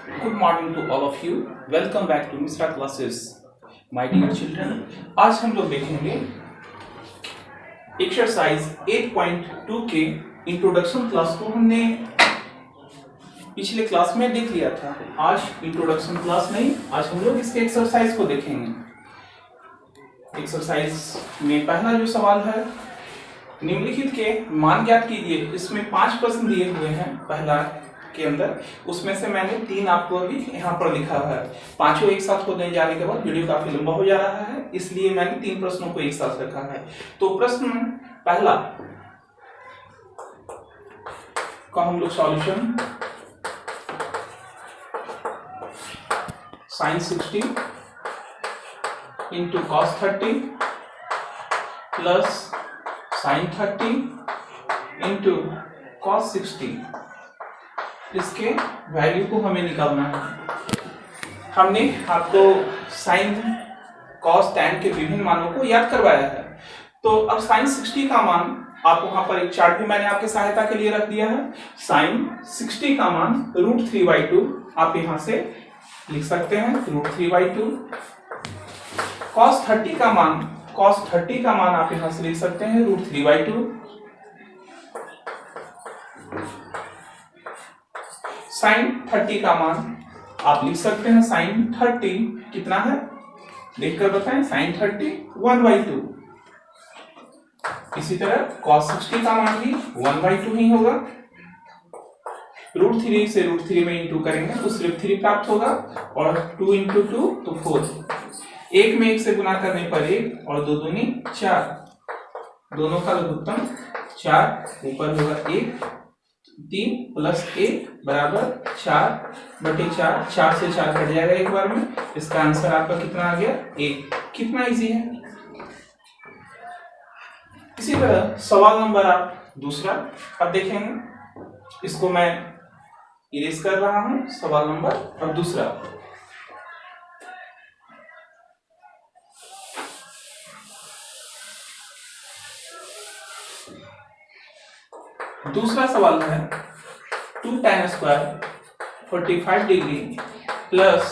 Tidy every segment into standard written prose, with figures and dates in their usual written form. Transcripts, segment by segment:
Good morning to all of you. Welcome back to Misra Classes. My dear children, आज हम लोग देखेंगे exercise 8.2 के इंट्रोडक्शन क्लास को हमने पिछले क्लास में देख लिया था। आज इंट्रोडक्शन क्लास नहीं, आज हम लोग इसके एक्सरसाइज को देखेंगे। एक्सरसाइज में पहला जो सवाल है, निम्नलिखित के मान ज्ञात कीजिए। इसमें 5 प्रश्न दिए हुए हैं पहला के अंदर, उसमें से मैंने 3 आपको अभी यहाँ पर लिखा है। पांचों एक साथ होने जाने के बाद वीडियो काफी लंबा हो जा रहा है, इसलिए मैंने 3 प्रश्नों को एक साथ रखा है। तो प्रश्न पहला का हम लोग solution sin 60 into cos 30 plus sin 30 into cos 60, इसके वैल्यू को हमें निकालना है। हमने आपको साइन कॉस टैन के विभिन्न मानों को याद करवाया है। तो अब साइन 60 का मान, आप वहां पर एक चार्ट भी मैंने आपके सहायता के लिए रख दिया है। साइन 60 का मान √3/2 आप यहां से लिख सकते हैं, √3/2। कॉस 30 का मान आप यहां से लिख सकते हैं √3/2। साइन 30 का मान आप लिख सकते हैं, साइन 30 कितना है देखकर बताएं, साइन 30 1/2। इसी तरह cos 60 का मान भी 1/2 ही होगा। √3 से √3 में इंटू करेंगे तो सिर्फ 3 प्राप्त होगा, और 2 × 2 तो 4। 1 में 1 से गुना करने पर 1 और 2 दूनी 4, दोनों का लघुत्तम 4, ऊपर होगा 1, 3 प्लस 1 बराबर 4/4। 4 से 4 कट जाएगा एक बार में। इसका आंसर आपका कितना आ गया, 1। कितना इजी है। इसी तरह सवाल नंबर आप दूसरा अब देखेंगे, इसको मैं इरेज कर रहा हूं। सवाल नंबर अब दूसरा, दूसरा सवाल है 2 tan square 45 degree plus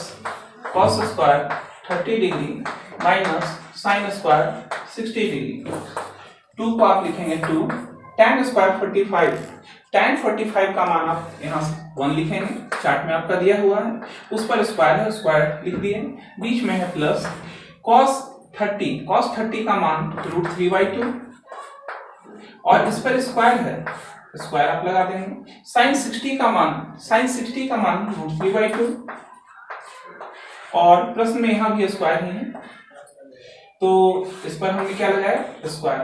cos square 30 degree minus sin square 60 degree. 2 को आप लिखेंगे 2 tan स्क्वायर 45। tan 45 का मान आप यहाँ 1 लिखेंगे, चार्ट में आपका दिया हुआ है, उस पर स्क्वायर है, स्क्वायर लिख दिए, बीच में है प्लस। cos 30 का मान √3/2 और इस पर स्क्वायर है, स्क्वायर आप लगा देंगे। sin 60 का मान √3/2 और प्रश्न में यहां भी स्क्वायर ही है, तो इस पर हमने क्या लगाया, स्क्वायर।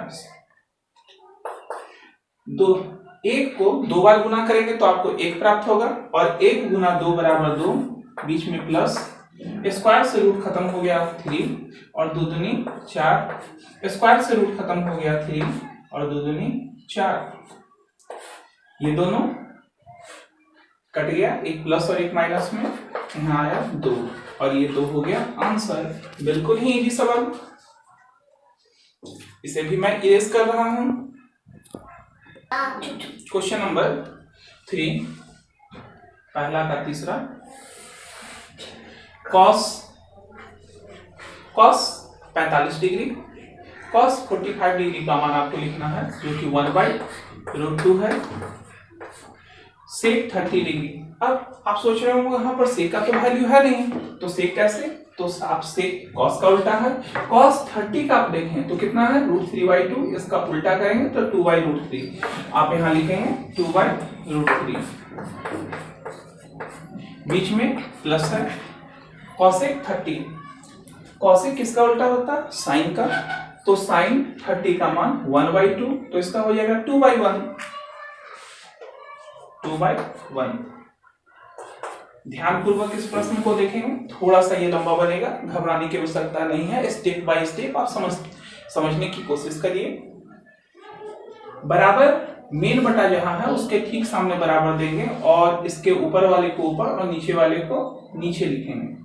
1 को 2 बार गुना करेंगे तो आपको 1 प्राप्त होगा, और 1 गुना 2 बराबर 2, बीच में प्लस, स्क्वायर से रूट खत्म हो गया 3 और 2 दूनी 4, स्क्वायर से रूट खत्म हो गया 3 और 2 दूनी 4। ये दोनों कट गया, एक प्लस और एक माइनस में, यहाँ आया 2 और ये 2 हो गया आंसर। बिल्कुल ही इजी सवाल। इसे भी मैं इरेज कर रहा हूं। क्वेश्चन नंबर 3 पहला का तीसरा, cos 45 डिग्री cos 45 डिग्री का मान आपको लिखना है, जो कि 1/√2 है। sec 30 degree. अब आप सोच रहे होंगे यहाँ पर sec का तो वैल्यू है नहीं, तो sec कैसे, तो आप sec cos का उल्टा है। cos 30 का आप देखें तो कितना है, √3/2, इसका उल्टा करेंगे तो 2/√3। आप यहाँ लिखेंगे 2/√3, बीच में प्लस है। cosec 30, cosec किसका उल्टा होता है, sin का, तो sin 30 का मान 1/2, तो इसका हो जाएगा 2/1। ध्यानपूर्वक इस प्रश्न को देखेंगे, थोड़ा सा ये लंबा बनेगा, घबराने की आवश्यकता नहीं है। स्टेप बाय स्टेप आप समझने की कोशिश करिए। बराबर मेन बटा जहां है उसके ठीक सामने बराबर देंगे, और इसके ऊपर वाले को ऊपर और नीचे वाले को नीचे लिखेंगे।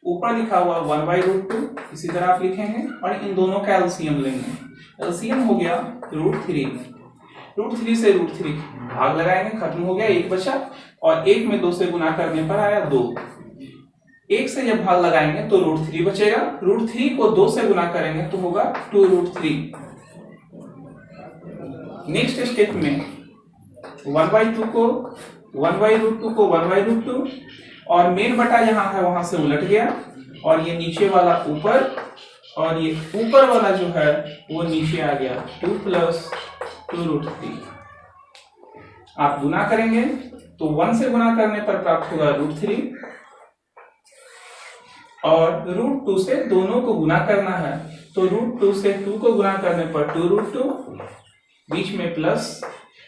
ऊपर लिखा हुआ 1/√2, इसी तरह आप लिखेंगे, और इन दोनों का एलसीएम लेंगे। एलसीएम हो गया √3, √3 से √3 भाग लगाएंगे, खत्म हो गया, 1 बचा, और 1 में 2 से गुना करने पर आया 2, 1 से जब भाग लगाएंगे तो √3 बचेगा। √3 को 2 से गुना करेंगे तो होगा 2√3। नेक्स्ट स्टेप में 1/2 को 1/√2 को 1/√2 और मेन बटा यहाँ है वहां से उलट गया और ये नीचे वाला ऊपर और ये ऊपर वाला जो है वो नीचे आ गया 2 + 2√3। आप गुना करेंगे तो 1 से गुना करने पर प्राप्त होगा √3 और √2 से दोनों को गुना करना है तो √2 से 2 को गुना करने पर 2√2 बीच में प्लस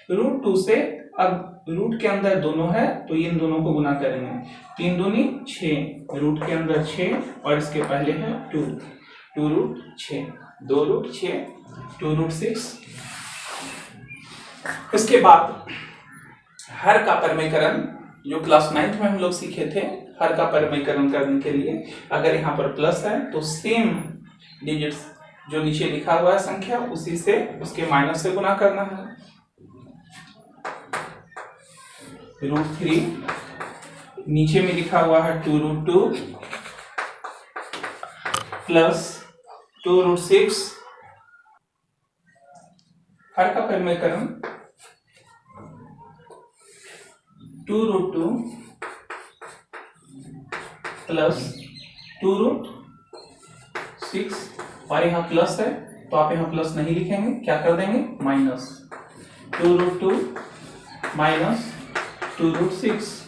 √2 से अब रूट के अंदर दोनों है तो इन दोनों को गुना करेंगे 3 दूनी 6 रूट के अंदर 6 और इसके पहले है 2 2√6 2√6 2√6। इसके बाद हर का परिमेयकरण जो क्लास 9th में हम लोग सीखे थे, हर का परिमेयकरण करने के लिए अगर यहाँ पर प्लस है तो सेम डिजिट्स जो नीचे लिखा हुआ है संख्या उसी से उसके माइनस से गुना करना है। √3 नीचे में लिखा हुआ है 2√2 प्लस 2√6। हर का परिमेयकरण 2√2 प्लस 2√6 और यहाँ प्लस है तो आप यहाँ प्लस नहीं लिखेंगे, क्या कर देंगे माइनस 2√2 माइनस 2√6।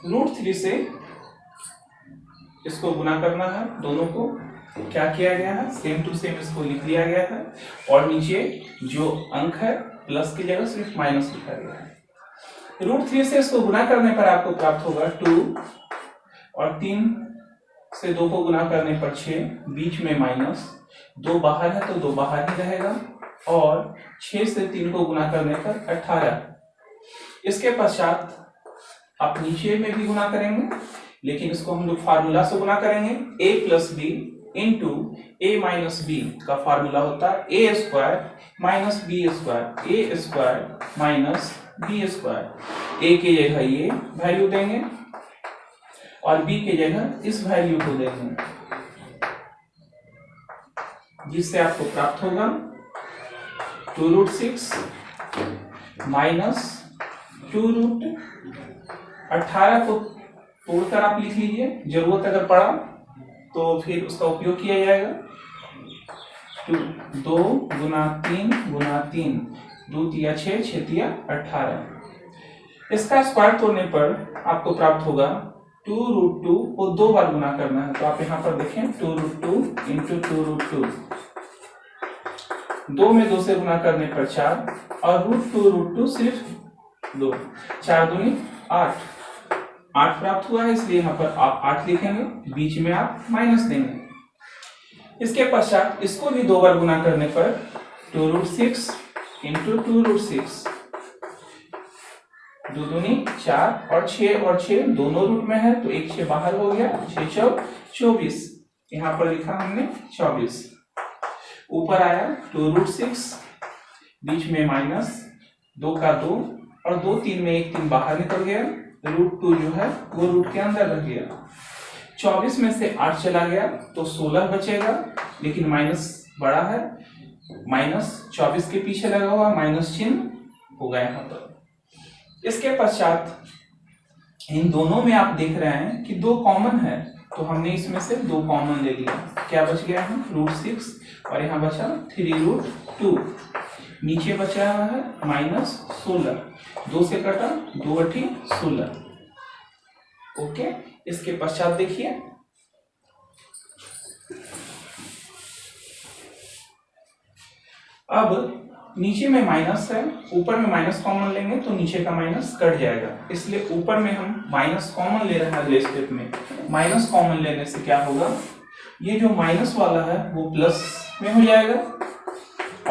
√3 से इसको गुना करना है, दोनों को क्या किया गया है सेम टू सेम इसको लिख लिया गया है और नीचे जो अंक है प्लस की जगह सिर्फ माइनस लिखा गया है। √3 से इसको गुना करने पर आपको प्राप्त होगा 2 और 3 से 2 को गुना करने पर 6 बीच में माइनस 2 बाहर है तो 2 बाहर ही रहेगा और 6 से 3 को गुना करने पर 18। इसके पश्चात आप नीचे में भी गुना करेंगे लेकिन इसको हम लोग फार्मूला से गुना करेंगे a + b into a - b का फार्मूला होता है a² - b² a² - b²। a की जगह ये वैल्यू देंगे और b की जगह इस वैल्यू को देंगे जिससे आपको प्राप्त होगा 2√6 माइनस 2√18 को तोड़कर आप लिख लीजिए, जरूरत अगर पड़ा तो फिर उसका उपयोग किया जाएगा। 2 गुना 3 गुना 3 2 तिया 6 6 तिया 18। इसका स्क्वायर तोड़ने पर आपको प्राप्त होगा 2√2 को 2 बार गुना करना है तो आप यहाँ पर देखें 2√2 इंटू 2√2 2 में 2 से गुना करने पर 4 और √2 सिर्फ 2 4 दूनी 8 प्राप्त हुआ है इसलिए यहाँ पर आप 8 लिखेंगे, बीच में आप माइनस देंगे। इसके पश्चात इसको भी 2 बार गुना करने पर 2√6 इंटू 2√6 2 दूनी 4 और 6 दोनों रूट में है तो 1 6 बाहर हो गया 6 4 24। यहाँ पर लिखा हमने 24। ऊपर आया 2√6 बीच में माइनस 2 का 2 और 2 3 में 1 3 बाहर निकल गया, √2 जो है वो रूट के अंदर रह गया। 24 में से 8 चला गया तो 16 बचेगा लेकिन माइनस बड़ा है, माइनस 24 के पीछे लगा हुआ माइनस चिन्ह होगा यहाँ पर। इसके पश्चात इन दोनों में आप देख रहे हैं कि 2 कॉमन है तो हमने इसमें से 2 कॉमन ले लिया, क्या बच गया है √6 और यहाँ बचा 3√2। नीचे बचा हुआ है माइनस 16, 2 से कटा 2 × 16। ओके, इसके पश्चात देखिए अब नीचे में माइनस है, ऊपर में माइनस कॉमन लेंगे तो नीचे का माइनस कट जाएगा, इसलिए ऊपर में हम माइनस कॉमन ले रहे हैं। अगले स्टेप में माइनस कॉमन लेने से क्या होगा, ये जो माइनस वाला है वो प्लस में हो जाएगा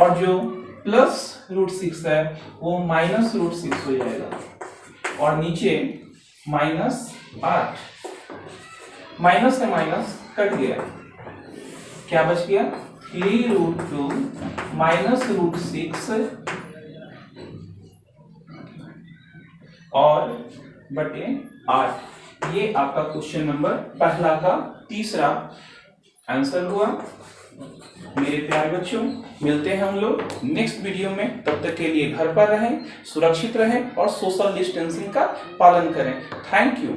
और जो प्लस √6 है वो माइनस √6 हो जाएगा और नीचे -8 माइनस से माइनस कट गया, क्या बच गया 3√2 माइनस √6 और बटे 8। ये आपका क्वेश्चन नंबर पहला का तीसरा आंसर हुआ। मेरे प्यारे बच्चों, मिलते हैं हम लोग नेक्स्ट वीडियो में। तब तक के लिए घर पर रहें, सुरक्षित रहें और सोशल डिस्टेंसिंग का पालन करें। Thank you.